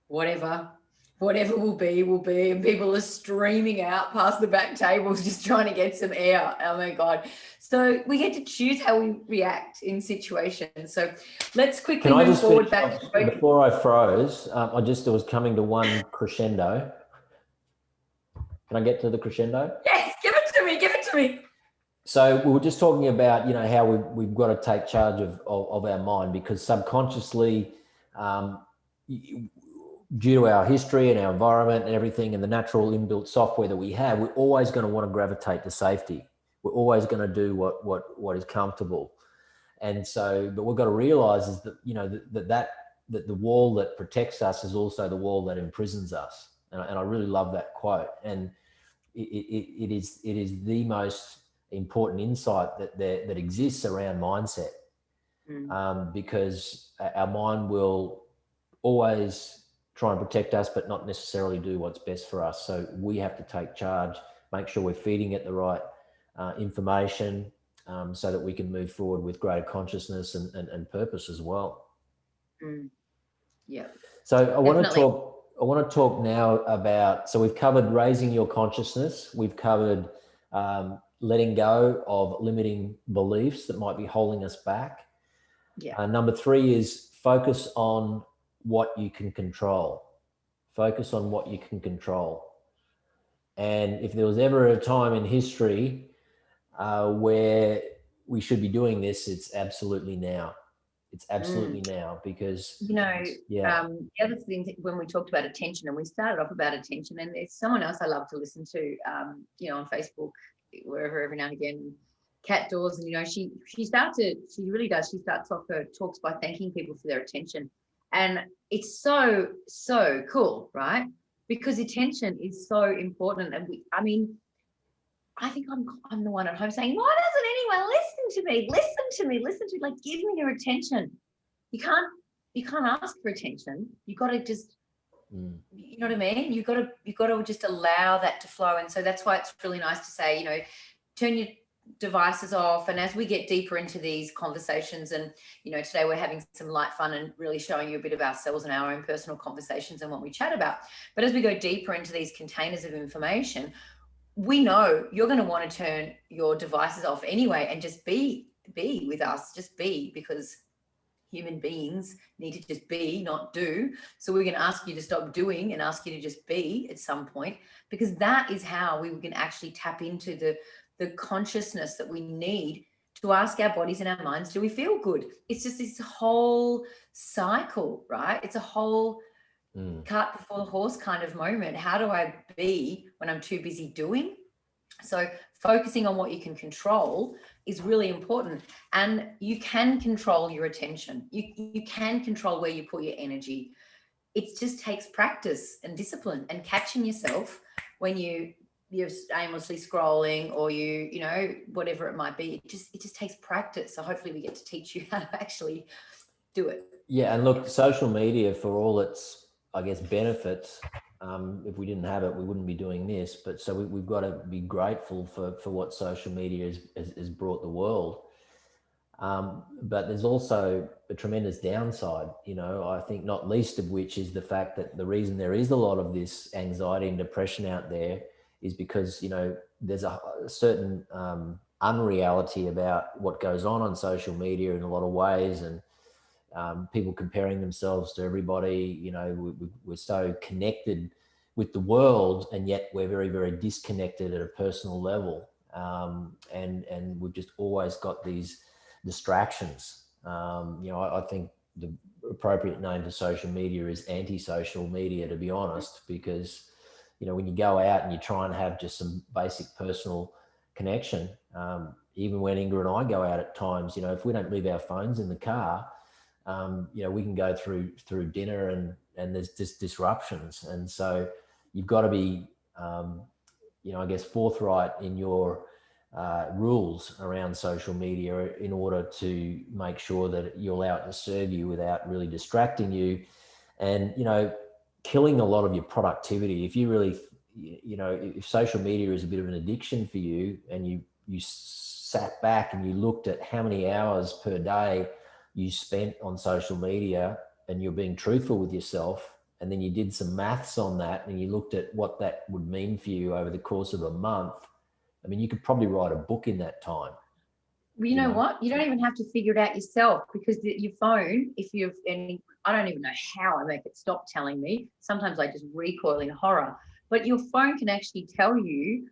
whatever will be, will be. And people are streaming out past the back tables just trying to get some air. Oh my God. So we get to choose how we react in situations. So let's quickly move forward back. Before I froze, it was coming to one crescendo. Can I get to the crescendo? Yes, give it to me. So we were just talking about, how we've got to take charge of our mind, because subconsciously, due to our history and our environment and everything and the natural inbuilt software that we have, we're always going to want to gravitate to safety. We're always going to do what is comfortable. And so, but we've got to realize is that, that the wall that protects us is also the wall that imprisons us. And I really love that quote. And it is the most important insight that exists around mindset, because our mind will always try and protect us, but not necessarily do what's best for us. So we have to take charge, make sure we're feeding it the right information, so that we can move forward with greater consciousness and purpose as well. Yeah. So I want to talk now about, so we've covered raising your consciousness. We've covered letting go of limiting beliefs that might be holding us back. Yeah. Number 3 is focus on what you can control. Focus on what you can control. And if there was ever a time in history where we should be doing this, it's absolutely now. It's absolutely now, because the other thing, when we talked about attention, and we started off about attention, and there's someone else I love to listen to, on Facebook, wherever, every now and again, Kat Dawes, and she really does. She starts off her talks by thanking people for their attention, and it's so cool, right? Because attention is so important, and I think I'm the one at home saying, why doesn't anyone listen to me? Like, give me your attention. You can't ask for attention. You got to just, you know what I mean? You got to just allow that to flow. And so that's why it's really nice to say, turn your devices off. And as we get deeper into these conversations, and today we're having some light fun and really showing you a bit of ourselves and our own personal conversations and what we chat about. But as we go deeper into these containers of information, we know you're going to want to turn your devices off anyway and just be with us, because human beings need to just be, not do. So we're going to ask you to stop doing and ask you to just be at some point, because that is how we can actually tap into the consciousness that we need to ask our bodies and our minds, do we feel good? It's just this whole cycle, right? It's a whole cart before the horse kind of moment. How do I be when I'm too busy doing? So focusing on what you can control is really important, and you can control your attention. You can control where you put your energy. It just takes practice and discipline, and catching yourself when you're aimlessly scrolling, or whatever it might be. It just takes practice. So hopefully we get to teach you how to actually do it. Yeah, and look, social media, for all its, I guess, benefits, if we didn't have it, we wouldn't be doing this. But so we've got to be grateful for what social media has brought the world. But there's also a tremendous downside, you know, I think not least of which is the fact that the reason there is a lot of this anxiety and depression out there is because, you know, there's a certain unreality about what goes on social media in a lot of ways, and people comparing themselves to everybody. You know, we're so connected with the world, and yet we're very, very disconnected at a personal level. And we've just always got these distractions. You know, I think the appropriate name for social media is anti-social media, to be honest, because, you know, when you go out and you try and have just some basic personal connection, even when Inga and I go out at times, you know, if we don't leave our phones in the car, you know, we can go through dinner and there's just disruptions. And so you've got to be, you know, I guess forthright in your rules around social media in order to make sure that you allow it to serve you without really distracting you and, you know, killing a lot of your productivity. If you really, you know, if social media is a bit of an addiction for you, and you sat back and you looked at how many hours per day you spent on social media, and you're being truthful with yourself, and then you did some maths on that and you looked at what that would mean for you over the course of a month, I mean, you could probably write a book in that time. Well, you know what? You don't even have to figure it out yourself, because your phone, if you've any, I don't even know how I make it stop telling me. Sometimes I just recoil in horror. But your phone can actually tell you,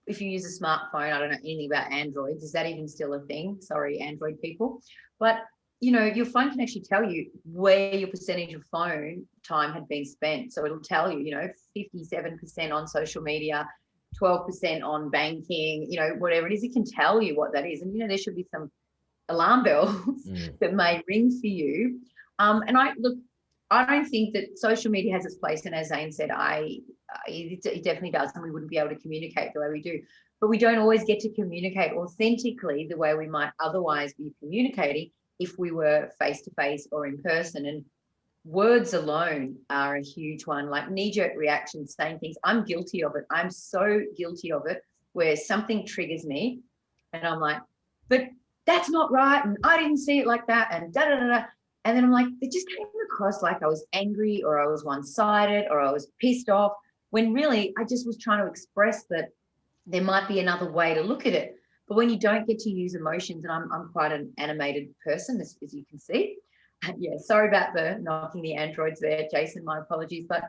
if you use a smartphone, I don't know anything about Androids. Is that even still a thing? Sorry, Android people. But, you know, your phone can actually tell you where your percentage of phone time had been spent. So it'll tell you, you know, 57% on social media, 12% on banking, you know, whatever it is, it can tell you what that is. And, you know, there should be some alarm bells that may ring for you. And I don't think that social media has its place. And as Zane said, it definitely does. And we wouldn't be able to communicate the way we do. But we don't always get to communicate authentically the way we might otherwise be communicating if we were face-to-face or in person. And words alone are a huge one, like knee-jerk reactions, saying things. I'm guilty of it. I'm so guilty of it, where something triggers me and I'm like, but that's not right. And I didn't see it like that. And da da da da. And then I'm like, it just came across like I was angry, or I was one-sided, or I was pissed off, when really I just was trying to express that there might be another way to look at it. But when you don't get to use emotions, and I'm quite an animated person, as you can see. Yeah, sorry about the knocking the androids there, Jason, my apologies. But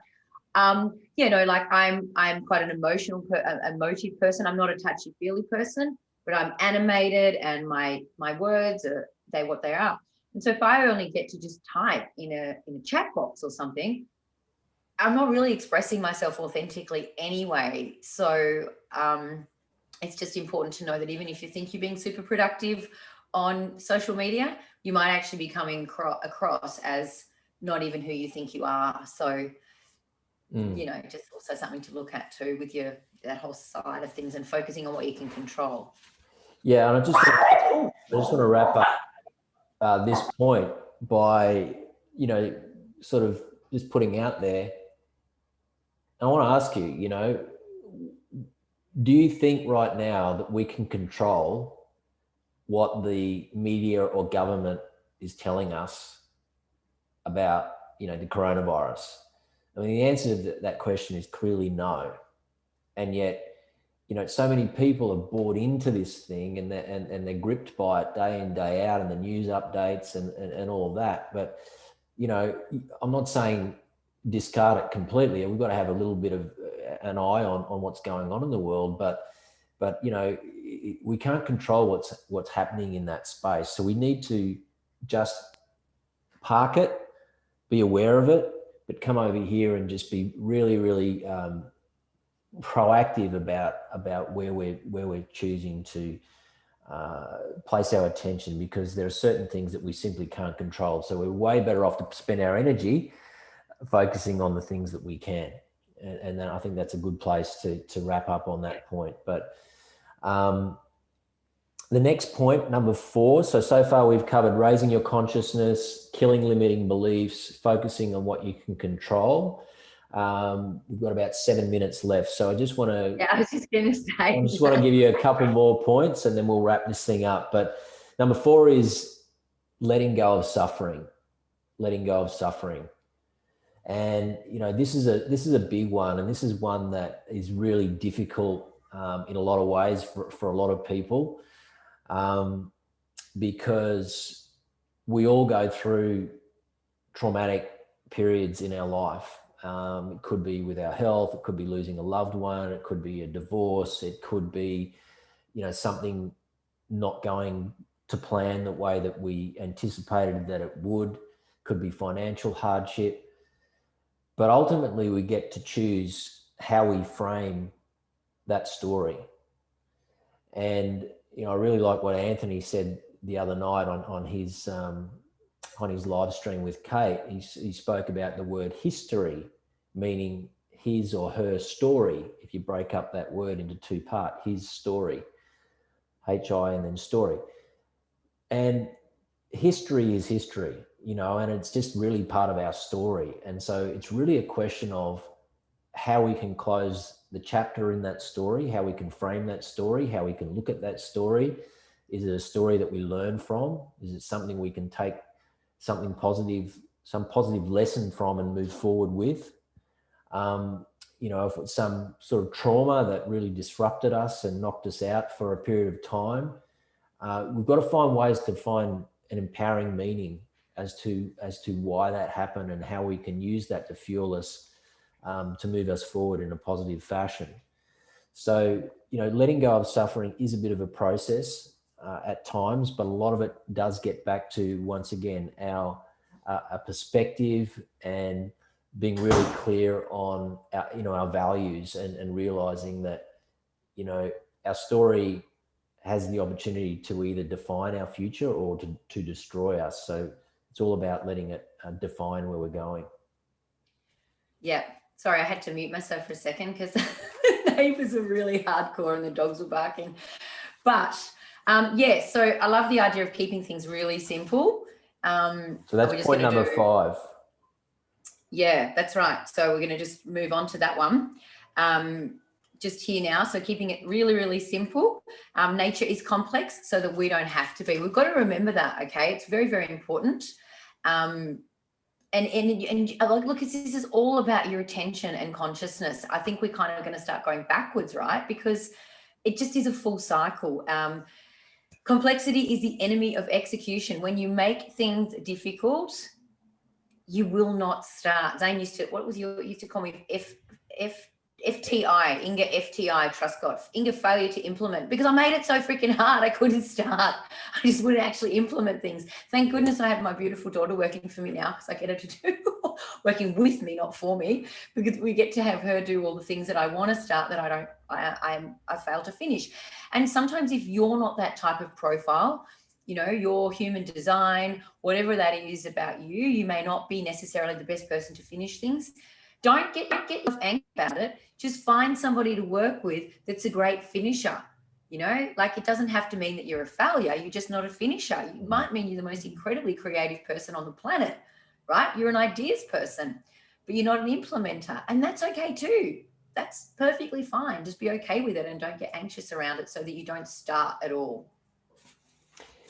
you know, like I'm quite an emotive person. I'm not a touchy-feely person, but I'm animated, and my words are what they are. And so if I only get to just type in a chat box or something, I'm not really expressing myself authentically anyway. So it's just important to know that even if you think you're being super productive on social media, you might actually be coming across as not even who you think you are. So, you know, just also something to look at too with that whole side of things, and focusing on what you can control. Yeah, and I just want to wrap up this point by, you know, sort of just putting out there. I want to ask you, you know, do you think right now that we can control what the media or government is telling us about, you know, the coronavirus? I mean, the answer to that question is clearly no. And yet, you know, so many people have bought into this thing, and they're gripped by it day in, day out, and the news updates and all of that. But, you know, I'm not saying discard it completely. We've got to have a little bit of an eye on what's going on in the world. But you know, we can't control what's happening in that space. So we need to just park it, be aware of it, but come over here and just be really, really proactive about where we're choosing to place our attention, because there are certain things that we simply can't control. So we're way better off to spend our energy focusing on the things that we can. And then I think that's a good place to wrap up on that point. But the next point, number 4. So far we've covered raising your consciousness, killing limiting beliefs, focusing on what you can control. We've got about 7 minutes left. So I just want to... Yeah, I was just going to say. I just want to give you a couple more points, and then we'll wrap this thing up. But Number 4 is letting go of suffering. Letting go of suffering. And, you know, this is a big one. And this is one that is really difficult in a lot of ways for a lot of people, because we all go through traumatic periods in our life. It could be with our health, it could be losing a loved one, it could be a divorce, it could be, you know, something not going to plan the way that we anticipated that it would, could be financial hardship. But ultimately we get to choose how we frame that story. And, you know, I really like what Anthony said the other night on his live stream with Kate. He spoke about the word history, meaning his or her story. If you break up that word into 2 parts, his story, H-I and then story. And history is history, you know, and it's just really part of our story. And so it's really a question of how we can close the chapter in that story, how we can frame that story, how we can look at that story. Is it a story that we learn from? Is it something we can take something positive, some positive lesson from and move forward with? You know, if it's some sort of trauma that really disrupted us and knocked us out for a period of time, we've got to find ways to find an empowering meaning as to why that happened and how we can use that to fuel us, to move us forward in a positive fashion. So, you know, letting go of suffering is a bit of a process at times, but a lot of it does get back to, once again, our perspective and being really clear on our, you know, our values, and realizing that, you know, our story has the opportunity to either define our future or to destroy us. So it's all about letting it define where we're going. Yeah. Sorry, I had to mute myself for a second because the neighbours are really hardcore and the dogs were barking. But yeah, so I love the idea of keeping things really simple. So that's point number 5. Yeah, that's right. So we're going to just move on to that one. Just here now. So keeping it really, really simple. Nature is complex so that we don't have to be. We've got to remember that, okay? It's very, very important. And look, this is all about your attention and consciousness. I think we're kind of going to start going backwards, right? Because it just is a full cycle. Complexity is the enemy of execution. When you make things difficult, you will not start. Zane used to call me FTI, Inga FTI Truscott, Inga failure to implement, because I made it so freaking hard. I couldn't start. I just wouldn't actually implement things. Thank goodness I have my beautiful daughter working for me now, because I get her to do, working with me, not for me, because we get to have her do all the things that I want to start that I fail to finish. And sometimes if you're not that type of profile, you know, your human design, whatever that is about you, you may not be necessarily the best person to finish things. Don't get yourself angry about it. Just find somebody to work with that's a great finisher. You know, like, it doesn't have to mean that you're a failure. You're just not a finisher. It might mean you're the most incredibly creative person on the planet, right? You're an ideas person, but you're not an implementer. And that's okay too. That's perfectly fine. Just be okay with it and don't get anxious around it so that you don't start at all.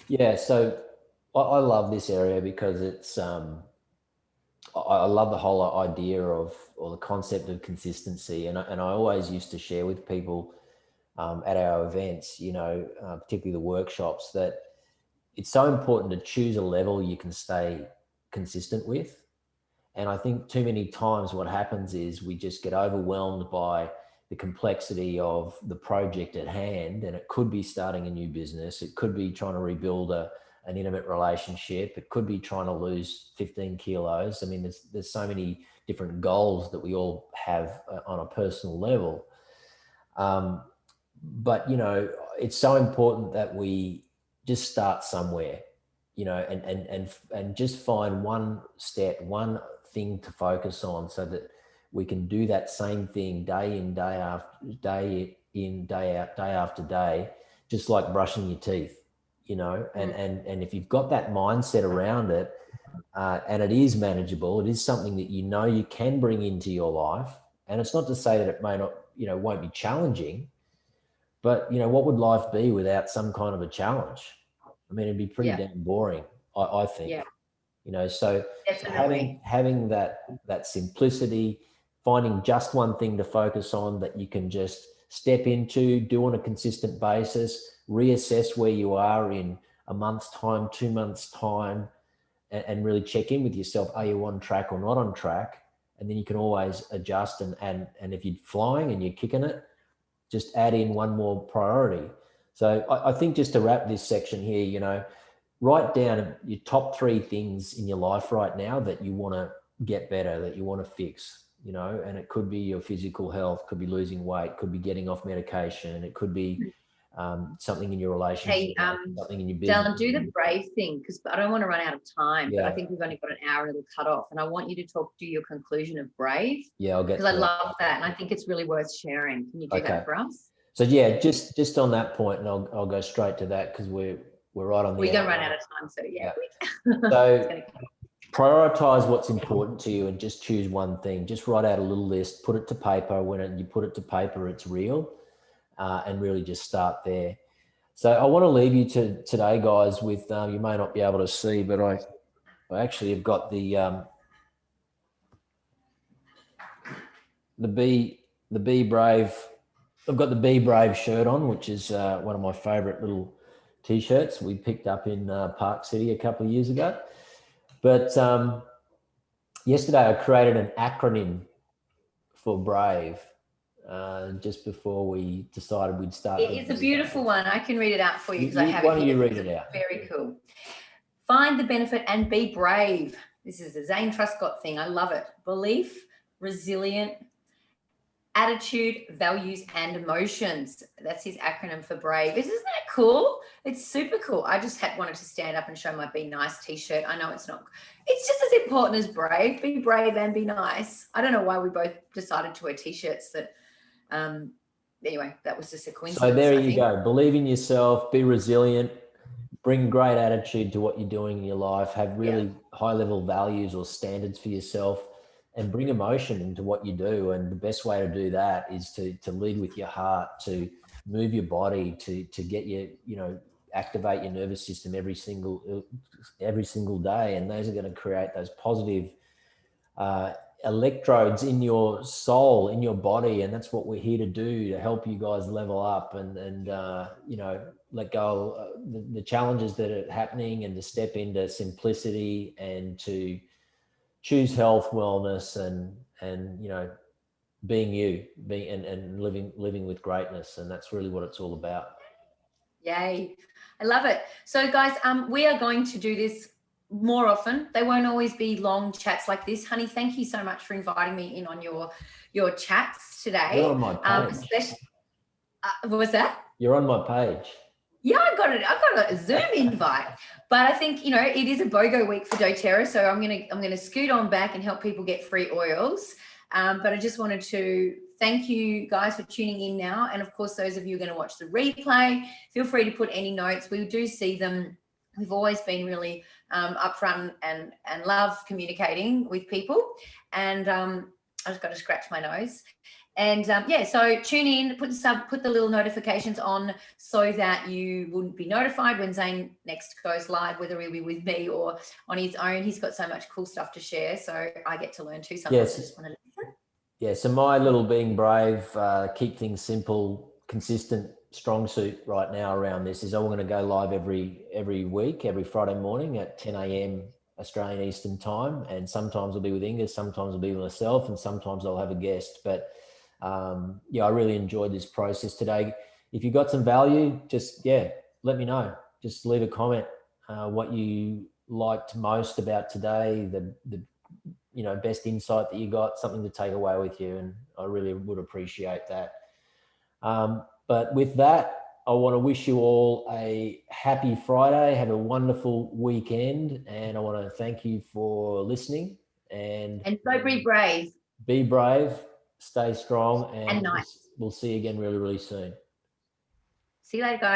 Yeah, so I love this area because it's, I love the whole idea of, or the concept of consistency. And I always used to share with people at our events, you know, particularly the workshops, that it's so important to choose a level you can stay consistent with. And I think too many times what happens is we just get overwhelmed by the complexity of the project at hand. And it could be starting a new business. It could be trying to rebuild an intimate relationship. It could be trying to lose 15 kilos. I mean, there's so many different goals that we all have on a personal level. But, you know, it's so important that we just start somewhere, you know, and just find one step, one thing to focus on, so that we can do that same thing day in, day out, day after day, just like brushing your teeth, you know. And if you've got that mindset around it, and it is manageable, it is something that you know you can bring into your life. And it's not to say that it may not, you know, won't be challenging, but, you know, what would life be without some kind of a challenge? I mean, it'd be pretty damn boring, I think. Yeah, So definitely. having that simplicity, finding just one thing to focus on that you can just step into, do on a consistent basis, reassess where you are in a month's time, 2 months' time, and really check in with yourself. Are you on track or not on track? And then you can always adjust, and if you're flying and you're kicking it, just add in one more priority. So I think, just to wrap this section here, write down your top 3 things in your life right now that you want to get better, that you want to fix, and it could be your physical health, could be losing weight, could be getting off medication, it could be something in your relationship, Hey, something in your business. Dylan, do the brave thing, because I don't want to run out of time, but I Yeah. think we've only got an hour and it'll cut off. And I want you to do your conclusion of brave. Yeah, I'll get because I to that. love that. And I think it's really worth sharing. Can you do that for us? So yeah, just on that point, and I'll go straight to that, because we're right on the We're hour. going to run out of time. So yeah. So prioritize what's important to you and just choose one thing. Just write out a little list, put it to paper. When you put it to paper, it's real, and really just start there. So I want to leave you today, guys, with you may not be able to see, but I actually have got the Be Brave. I've got the Be Brave shirt on, which is one of my favorite little t-shirts we picked up in Park City a couple of years ago. But yesterday I created an acronym for Brave just before we decided we'd start. It's a beautiful one. I can read it out for you because I have it here. Why don't you read it out? Very cool. Find the benefit and be brave. This is a Zane Truscott thing. I love it. Belief, resilient, attitude, values, and emotions. That's his acronym for brave. Isn't that cool? It's super cool. I just wanted to stand up and show my Be Nice t-shirt. I know it's just as important as brave. Be brave and be nice. I don't know why we both decided to wear t-shirts that, anyway, that was just a coincidence. So there you go. Believe in yourself, be resilient, bring great attitude to what you're doing in your life, have really high level values or standards for yourself, and bring emotion into what you do. And the best way to do that is to lead with your heart, to move your body, to get activate your nervous system every single day. And those are going to create those positive electrodes in your soul, in your body. And that's what we're here to do, to help you guys level up and let go of the challenges that are happening, and to step into simplicity, and to choose health, wellness, and being you, and living with greatness. And that's really what it's all about. Yay. I love it. So guys, we are going to do this more often. They won't always be long chats like this. Honey, thank you so much for inviting me in on your chats today. You're on my page. What was that? You're on my page. Yeah, I got it. I got a Zoom invite. But I think, it is a BOGO week for doTERRA, so I'm gonna scoot on back and help people get free oils. But I just wanted to thank you guys for tuning in now. And of course, those of you who are going to watch the replay, feel free to put any notes. We do see them. We've always been really upfront and love communicating with people. And I just got to scratch my nose. And so tune in, put the little notifications on so that you wouldn't be notified when Zane next goes live, whether he'll be with me or on his own. He's got so much cool stuff to share, so I get to learn too. Sometimes I just want to listen. Yeah, so my little being brave, keep things simple, consistent, strong suit right now around this is I'm going to go live every week, every Friday morning at 10 a.m. Australian Eastern Time. And sometimes I'll be with Inga, sometimes I'll be with myself, and sometimes I'll have a guest. But I really enjoyed this process today. If you got some value, just, let me know. Just leave a comment, what you liked most about today, the best insight that you got, something to take away with you. And I really would appreciate that. But with that, I want to wish you all a happy Friday. Have a wonderful weekend. And I want to thank you for listening. And so be brave. Be brave, stay strong, and nice. We'll see you again really, really soon. See you later, guys.